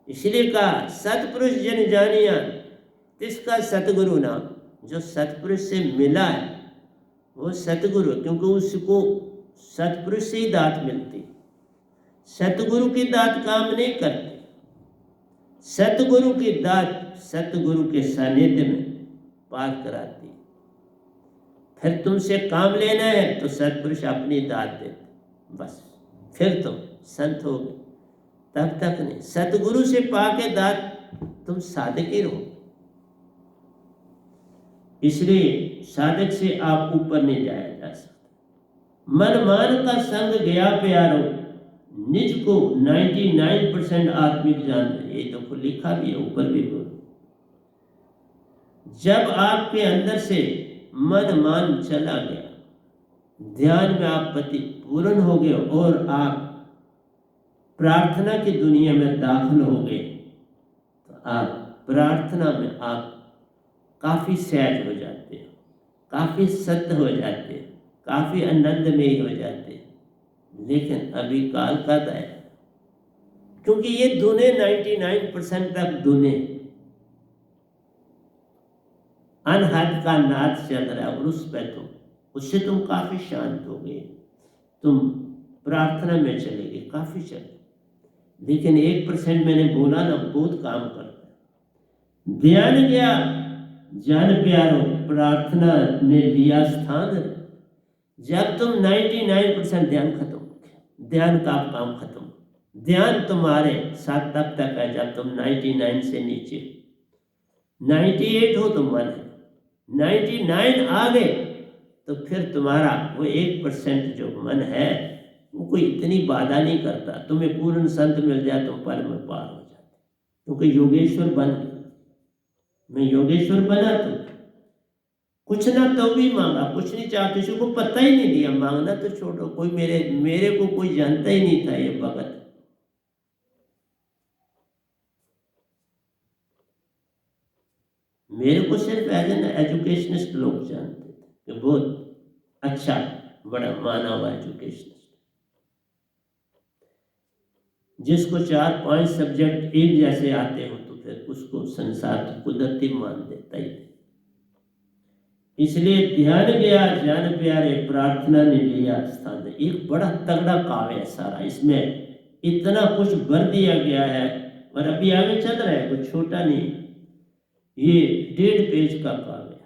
इसलिए कहा सतपुरुष जन जानिया, तिसका सतगुरु नाम। जो सतपुरुष से मिला है वो सतगुरु, क्योंकि उसको सतपुरुष से ही दात मिलती। सतगुरु की दात काम नहीं करती। सतगुरु की दात सतगुरु के सानिध्य में पार कराती। फिर तुमसे काम लेना है तो सतपुरुष अपनी दात देते, बस फिर तुम संत हो गए। तब तक नहीं। सतगुरु से पाके दात तुम साधक ही रहो। इसलिए साधक से आप ऊपर नहीं जाया जा सकता। मन मान का संग गया प्यारो, निज को 99% आत्मिक जान है। ये तो लिखा भी है ऊपर भी बोल। जब आपके अंदर से मन मान चला गया, ध्यान में आप पति पूर्ण हो गए और आप प्रार्थना की दुनिया में दाखिल हो गए, तो आप प्रार्थना में आप काफी सहज हो जाते हैं, काफी सत्य हो जाते हैं, काफी आनंदमय हो जाते हैं। लेकिन अभी काल का है, क्योंकि ये धुने 99% तक धुने अनहद का नाद चल रहा है और उस पर तुम उससे तुम काफी शांत हो गए, तुम प्रार्थना में चले गए, काफी चले। लेकिन 1% मैंने बोला ना, बहुत काम करता है। ध्यान गया जान प्यारो, प्रार्थना ने लिया स्थान। जब तुम 99% ध्यान खत्म हो गया, ध्यान का काम खत्म। ध्यान तुम्हारे साथ तब तक है जब तुम 99 से नीचे, 98 हो तो मन है, 99 आ गए तो फिर तुम्हारा वो 1% जो मन है वो कोई इतनी बाधा नहीं करता। तुम्हें पूर्ण संत मिल जाए तुम पल में पार हो जाते, क्योंकि योगेश्वर बन गए। मैं योगेश्वर बना तो कुछ ना तो भी मांगा, कुछ नहीं चाहा, किसी को पता ही नहीं दिया। मांगना तो छोड़ो, कोई मेरे को कोई जानता ही नहीं था। ये भगत मेरे को सिर्फ एज एन एजुकेशनिस्ट लोग जानते थे कि बहुत अच्छा बड़ा माना हुआ एजुकेशनिस्ट, जिसको 4-5 सब्जेक्ट एक जैसे आते हो तो फिर उसको संसार तो कुदरती मान देता ही। इसलिए ध्यान गया जान प्यारे, प्रार्थना ने लिया स्थान। एक बड़ा तगड़ा काव्य है सारा, इसमें इतना कुछ भर दिया गया है और अभी आगे चल रहा है, कुछ छोटा नहीं। ये 1.5 पेज का काव्य है।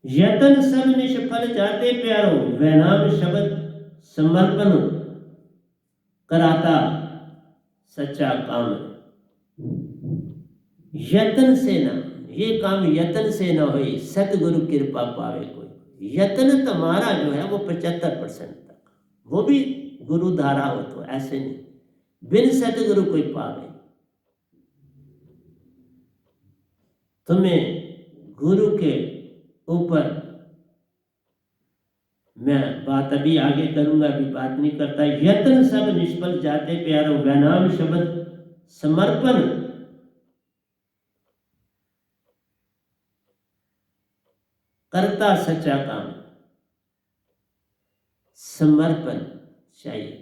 यतन सब निष्फल जाते प्यारो, वह नाम शब्द समर्पण कराता सच्चा काम। यतन से ना, ये काम यतन से ना हो, सतगुरु कृपा पावे कोई। यत्न तुम्हारा जो है वो 75% तक, वो भी गुरु धारा हो तो, ऐसे नहीं बिन सतगुरु कोई पावे। तुम्हें गुरु के ऊपर मैं बात अभी आगे करूंगा, अभी बात नहीं करता। यत्न सब निष्फल जाते प्यारो, वह नाम शब्द समर्पण करता सच्चा काम। समर्पण चाहिए।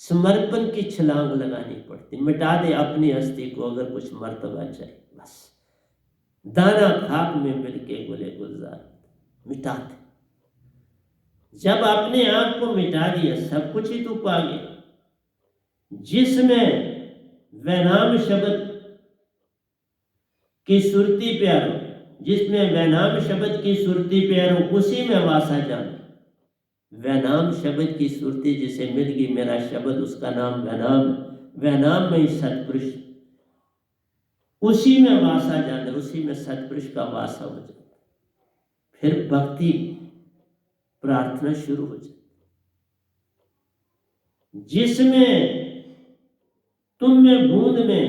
समर्पण की छलांग लगानी पड़ती। मिटा दे अपनी हस्ती को अगर कुछ मर्तबा चाहिए, बस दाना खाक में मिलके गुले गुलजार, मिटा दे। जब अपने आप को मिटा दिया, सब कुछ ही तू पा गया। जिसमें वैनाम शब्द की सुरती प्यारो, जिसमें वैनाम शब्द की सुरती प्यारो, उसी में वासा जान। वैनाम शब्द की सुरती जिसे मिल गई, मेरा शब्द उसका नाम वैनाम, वैनाम में ही सतपुरुष, उसी में वासा जाने, उसी में सतपुरुष का वासा हो जाता। फिर भक्ति प्रार्थना शुरू हो जाती। जिसमें तुम में बूंद में,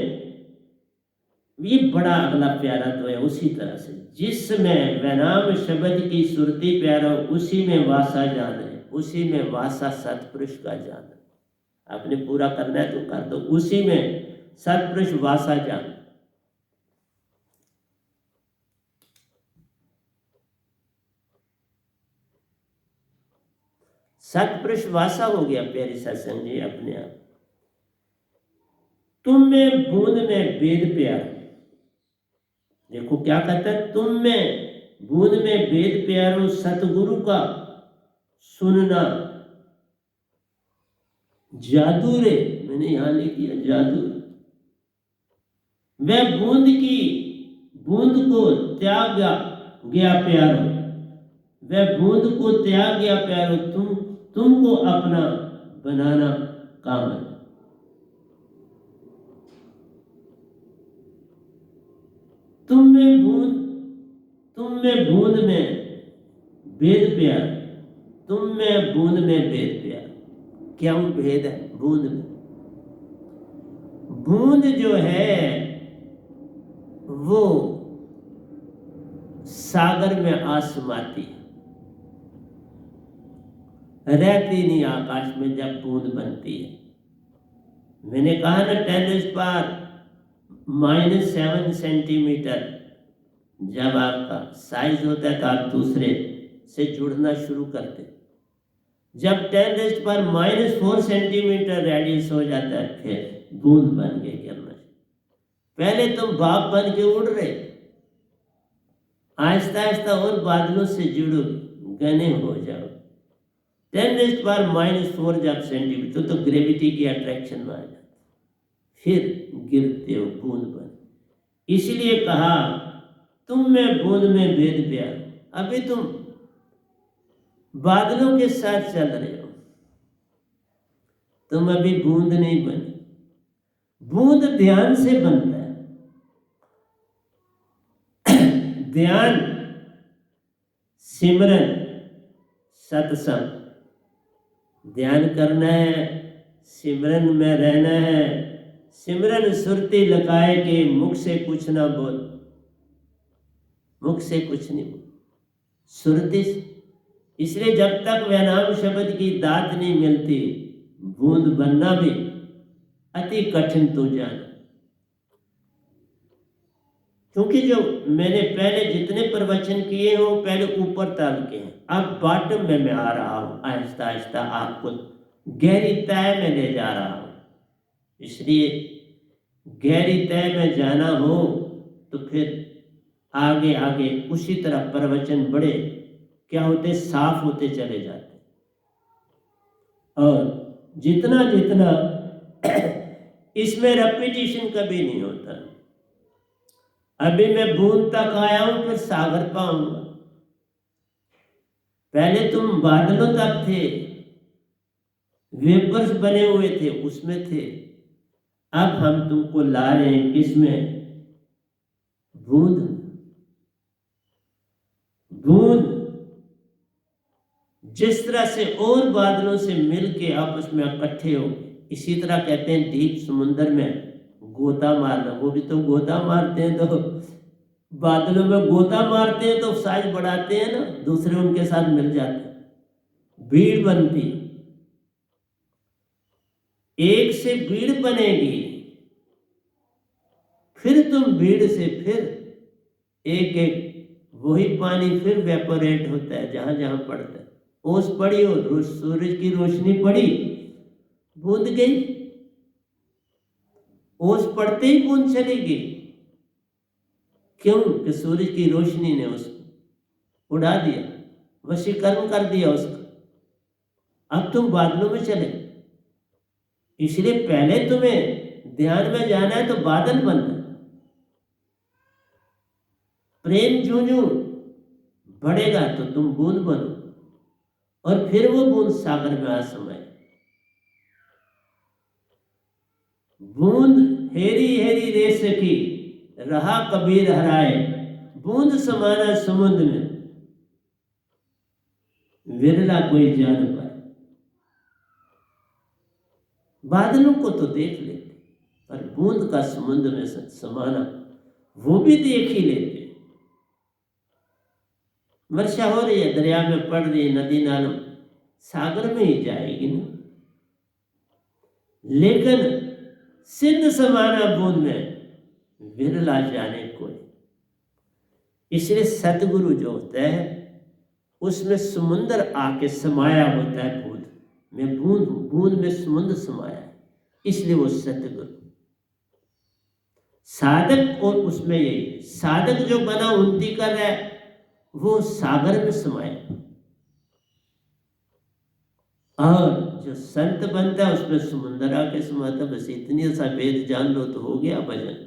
ये बड़ा अगला प्यारा तो है उसी तरह से, जिसमें वैनाम शब्द की सुरती प्यारो, उसी में वासा जाने, उसी में वासा सतपुरुष का जाना। आपने पूरा करना है तो कर दो। उसी में सतपुरुष वासा जाना। सतपुरुष वासा हो गया प्यारी सत्संग जी अपने आप। तुम में बूंद में वेद प्यार, देखो क्या कहता है, तुम में बूंद में वेद प्यारो, सतगुरु का सुनना जादू रे, मैंने यहां लिख दिया जादू। वह बूंद को त्याग गया प्यारो, वह बूंद को त्याग गया प्यारो, तुमको अपना बनाना काम है। तुम में बूंद में वेद प्यार, तुम में बूंद में वेद प्यार। क्या भेद है बूंद में? बूंद जो है वो सागर में आसमाती है, रहती नहीं आकाश में जब बूंद बनती है। मैंने कहा ना 10⁻⁻7 सेंटीमीटर जब आपका साइज होता है तो आप दूसरे से जुड़ना शुरू करते। जब 10⁻⁻4 सेंटीमीटर रेडियस हो जाता है फिर बूंद बन के गिरना। पहले तुम भाप बन के उड़ रहे, आहिस्ता आहिस्ता और बादलों से जुड़ो, घने हो जाओ। 10⁻⁻4 जब सेंटीमीटर तो ग्रेविटी की अट्रैक्शन में आ जाता, फिर गिरते हो बूंद बन। इसलिए कहा तुम में बूंद में भेद प्यार। अभी तुम बादलों के साथ चल रहे हो, तुम अभी बूंद नहीं बने। बूंद ध्यान से बनता है। ध्यान, सिमरन, सत्संग, ध्यान करना है, सिमरन में रहना है। सिमरन सुरती लगाए के मुख से कुछ ना बोल, मुख से कुछ नहीं बोल, सुरती। इसलिए जब तक वैनाम शब्द की दात नहीं मिलती, बूंद बनना भी अति कठिन तो जान। क्योंकि जो मैंने पहले जितने प्रवचन किए हो पहले ऊपर तल के हैं, अब बॉटम में मैं आ रहा हूं, आहिस्ता आहिस्ता आपको गहरी तय में ले जा रहा हूं। इसलिए गहरी तय में जाना हो तो फिर आगे आगे उसी तरह प्रवचन बड़े क्या होते, साफ होते चले जाते। और जितना जितना इसमें रेपिटेशन कभी नहीं होता। अभी मैं बूंद तक आया हूं, फिर सागर पाऊंगा। पहले तुम बादलों तक थे, वेपर्स बने हुए थे, उसमें थे। अब हम तुमको ला रहे हैं किसमें? बूंद। बूंद जिस तरह से और बादलों से मिलके आपस में इकट्ठे हो, इसी तरह कहते हैं डीप समुद्र में गोता मारना। वो भी तो गोता मारते हैं, तो बादलों में गोता मारते हैं तो साइज बढ़ाते हैं ना, दूसरे उनके साथ मिल जाते हैं, भीड़ बनती। एक से भीड़ बनेगी, फिर तुम भीड़ से फिर एक एक वही पानी फिर वेपोरेट होता है जहां जहां पड़ता है। ओस पड़ी और सूरज की रोशनी पड़ी, बूंद गई। ओस पड़ते ही बूंद चली गई। क्यों? कि सूरज की रोशनी ने उसको उड़ा दिया, वशीकरण कर दिया उसका। अब तुम बादलों में चले। इसलिए पहले तुम्हें ध्यान में जाना है तो बादल बनना। प्रेम जो जो बढ़ेगा तो तुम बूंद बनो, और फिर वो बूंद सागर में आ समाए। बूंद हेरी हेरी रे सखी, रहा कबीर हराए, बूंद समाना समुद्र में, विरला कोई जान पाए। बादलों को तो देख लेते, पर बूंद का समुद्र में समाना वो भी देख ही लेते। वर्षा हो रही है, दरिया में पड़ रही है, नदी नालों, सागर में ही जाएगी ना। लेकिन सिंध समाना बूंद में, विरला जाने कोई। इसलिए सतगुरु जो होता है उसमें समुद्र आके समाया होता है। बूंद में, बूंद में समुद्र समाया है, इसलिए वो सतगुरु। साधक और उसमें यही, साधक जो बना उन्नति कर रहा है वो सागर में समाया, और जो संत बनता है उसमें समुद्र आके समाता। बस इतनी सा भेद जान लो तो हो गया भजन।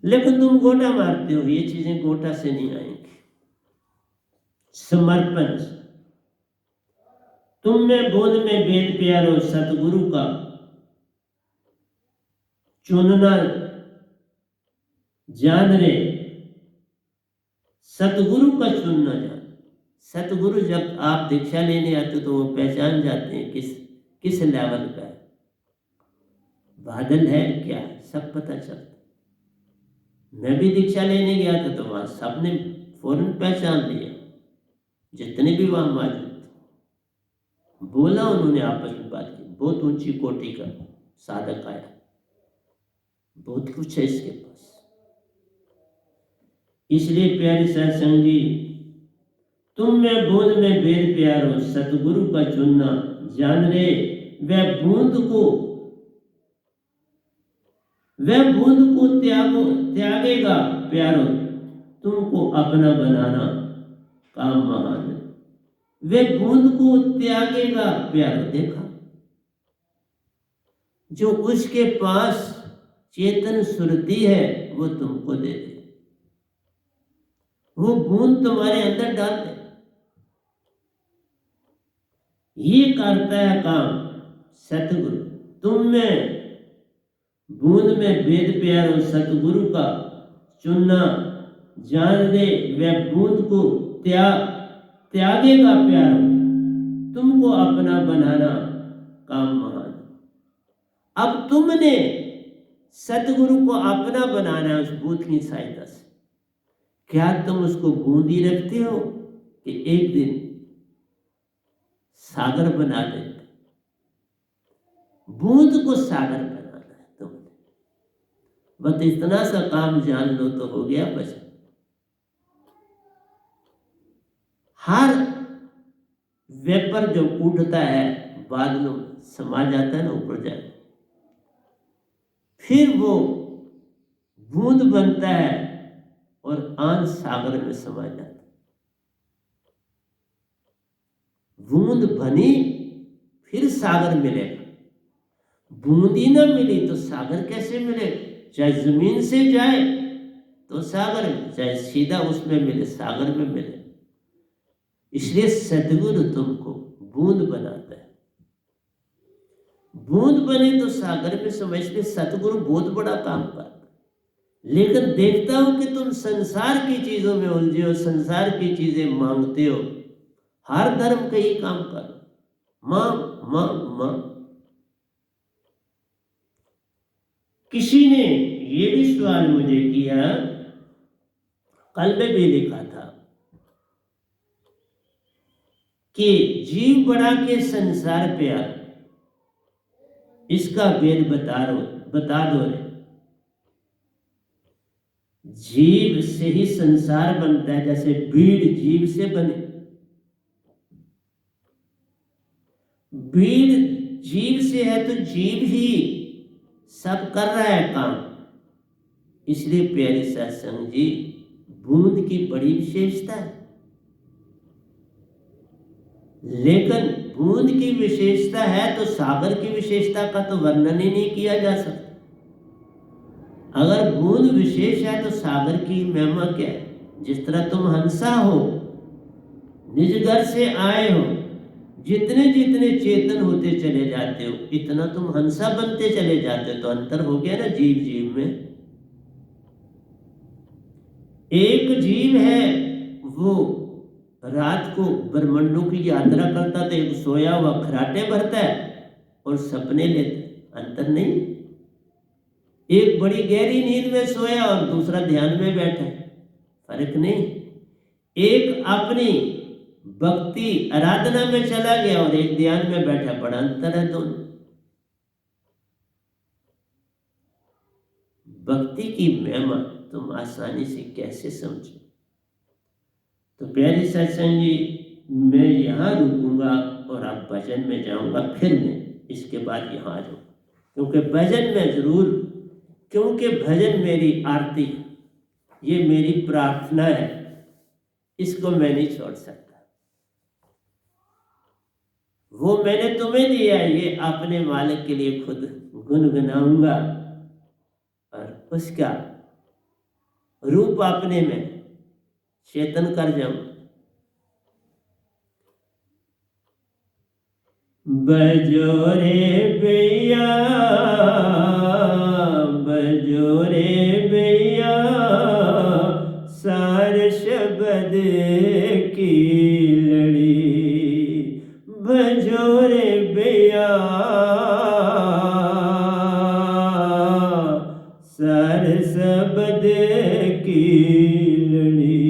लेकिन तुम गोटा मारते हो, ये चीजें गोटा से नहीं आएंगी, समर्पण से। तुम में बोध में वेद प्यारो, सतगुरु का चुनना जान रे, सतगुरु का चुनना जान। सतगुरु जब आप दीक्षा लेने आते तो वो पहचान जाते हैं किस लेवल का है, बादल है क्या है, सब पता चलता। मैं भी दीक्षा लेने गया था तो वहां सबने फौरन पहचान लिया, जितने भी वहां मौजूद थे। बोला उन्होंने, आपस में बात की, बहुत ऊंची कोटि का साधक आया, बहुत कुछ है इसके पास। इसलिए प्यारे सत्संगी, तुम में बूंद में वेद प्यारो, सतगुरु का चुनना जान रे, वह बूंद को त्यागेगा प्यारो, तुमको अपना बनाना काम महान। वे बूंद को त्यागेगा प्यारो। देखा, जो उसके पास चेतन सुरती है वो तुमको दे दे, वो बूंद तुम्हारे अंदर डाल दे। ये करता है काम सतगुरु। तुम में बूंद में वेद प्यारो, सतगुरु का चुनना जान दे, वह बूंद को त्यागेगा प्यारो, तुमको अपना बनाना काम महान। अब तुमने सतगुरु को अपना बनाना है उस बूंद की सहायता से। क्या तुम उसको बूंद ही रखते हो कि एक दिन सागर बना देते? बूंद को सागर बनाना है तुमने। बस इतना सा काम जान लो तो हो गया बस। हर वेपर जो उठता है बादलों में समा जाता है ना, ऊपर जाए, फिर वो बूंद बनता है और आन सागर में समा जाता है। बूंद बनी फिर सागर मिलेगा, बूंद ही ना मिली तो सागर कैसे मिलेगा? चाहे जमीन से जाए तो सागर में, चाहे सीधा उसमें मिले सागर में मिले। इसलिए सतगुरु तुमको बूंद बनाता है। बूंद बने तो सागर में समझ के सतगुरु बहुत बड़ा काम करता है। लेकिन देखता हूं कि तुम संसार की चीजों में उलझे हो, संसार की चीजें मांगते हो, हर धर्म का ही काम करो, मांग मांग मांग। किसी ने ये भी सवाल मुझे किया, कल में भी लिखा था कि जीव बढ़ा के संसार पे आ, इसका भेद बता दो रे। जीव से ही संसार बनता है, जैसे बीड़ जीव से बने, भीड़ जीव से है तो जीव ही सब कर रहा है काम। इसलिए प्यारे सत्संग जी, बूंद की बड़ी विशेषता है, लेकिन बूंद की विशेषता है तो सागर की विशेषता का तो वर्णन ही नहीं किया जा सकता। अगर बूंद विशेष है तो सागर की महिमा क्या है? जिस तरह तुम हंसा हो, निज घर से आए हो, जितने जितने चेतन होते चले जाते हो इतना तुम हंसा बनते चले जाते हो। तो अंतर हो गया ना जीव जीव में। एक जीव है वो रात को ब्रह्मांडों की यात्रा करता, तो एक सोया हुआ खराटे भरता है और सपने लेता, अंतर नहीं। एक बड़ी गहरी नींद में सोया और दूसरा ध्यान में बैठा, फर्क नहीं। एक अपनी भक्ति आराधना में चला गया और एक ध्यान में बैठा, बड़ा अंतर है दोनों। भक्ति की महिमा तुम आसानी से कैसे समझो। तो प्यारे सत्संग जी, मैं यहाँ रुकूंगा और आप भजन में जाऊंगा, फिर मैं इसके बाद यहाँ आ जाऊँ, क्योंकि भजन में जरूर, क्योंकि भजन मेरी आरती है, ये मेरी प्रार्थना है, इसको मैं नहीं छोड़ सकता। वो मैंने तुम्हें दिया है, ये अपने मालिक के लिए खुद गुनगुनाऊंगा और उसका रूप अपने में चेतन कर जाऊं। बजो रे भैया, बजो रे भैया, सार शब्द की लड़ी, बजो रे भैया, सार शब्द की लड़ी।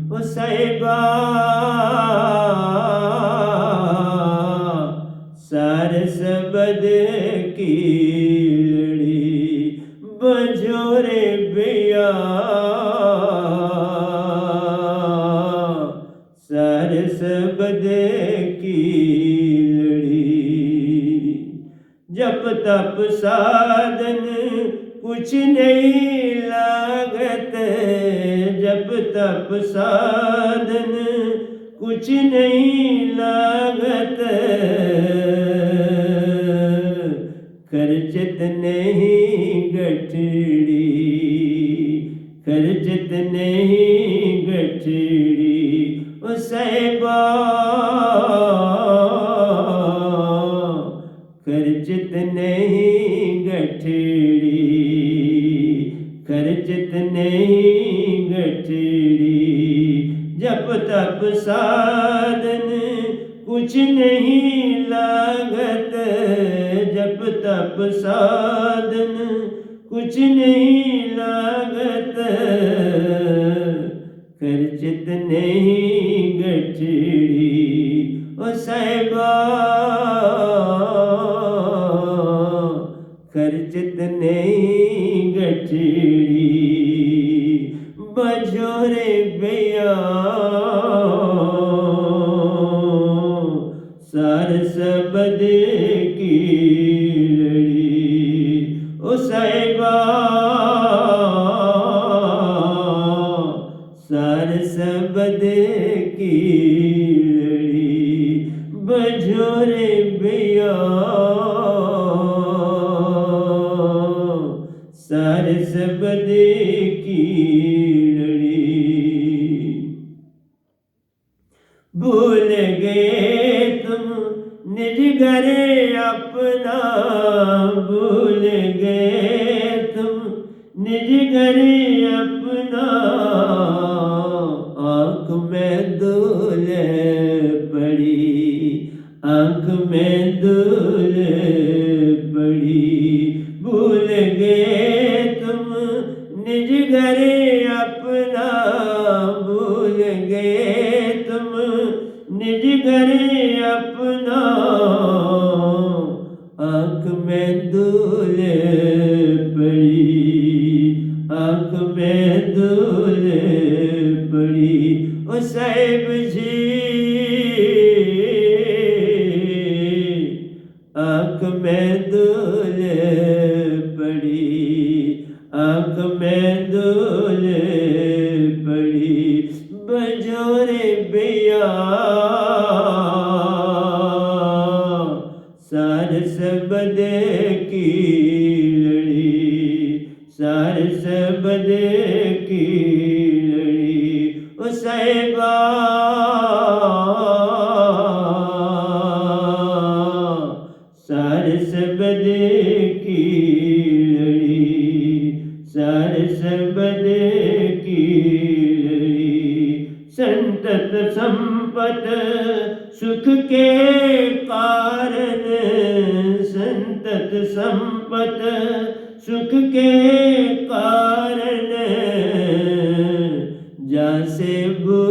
ओ साहिबा, सार शब्द की लड़ी, बजो रे भैया, सार शब्द की लड़ी। जप तप साधन कुछ नहीं लागत, जप तप साधन कुछ नहीं लागत, खर्चत नहीं गठड़ी, खर्चत नहीं गठड़ी। ओ साहिबा, खर्चत नहीं गठड़ी, खर्चत नहीं गठड़ी। जप तप साधन कुछ नहीं लागत, जप तप साधन कुछ नहीं लागत, खर्चत नहीं गठड़ी। ओ साहिबा, खर्चत नहीं गठड़ी, बजो रे भैया, सार शब्द की लड़ी। ओ साहिबा, सार शब्द की लड़ी, बजो रे भैया, सार शब्द की लड़ी। भूल गए तुम निज घर अपना, भूल गए तुम निज घर अपना, आँख में धूल पड़ी, आँख में धूल पड़ी। भूल गए तुम निज घर अपना, भूल गए तुम निज घर अपना, आँख में धूल पड़ी, आँख में धूल पड़ी। ओ साहिब जी, आँख में धूल पड़ी बजोरे बिया सार सबदे की लड़ी सार सबदे की लड़ी ओ साहिबा सार सबदे की लड़ी सार सबदे की लड़ी संतत संपत सुख के कारण संतत संपत सुख के कारण जासे भू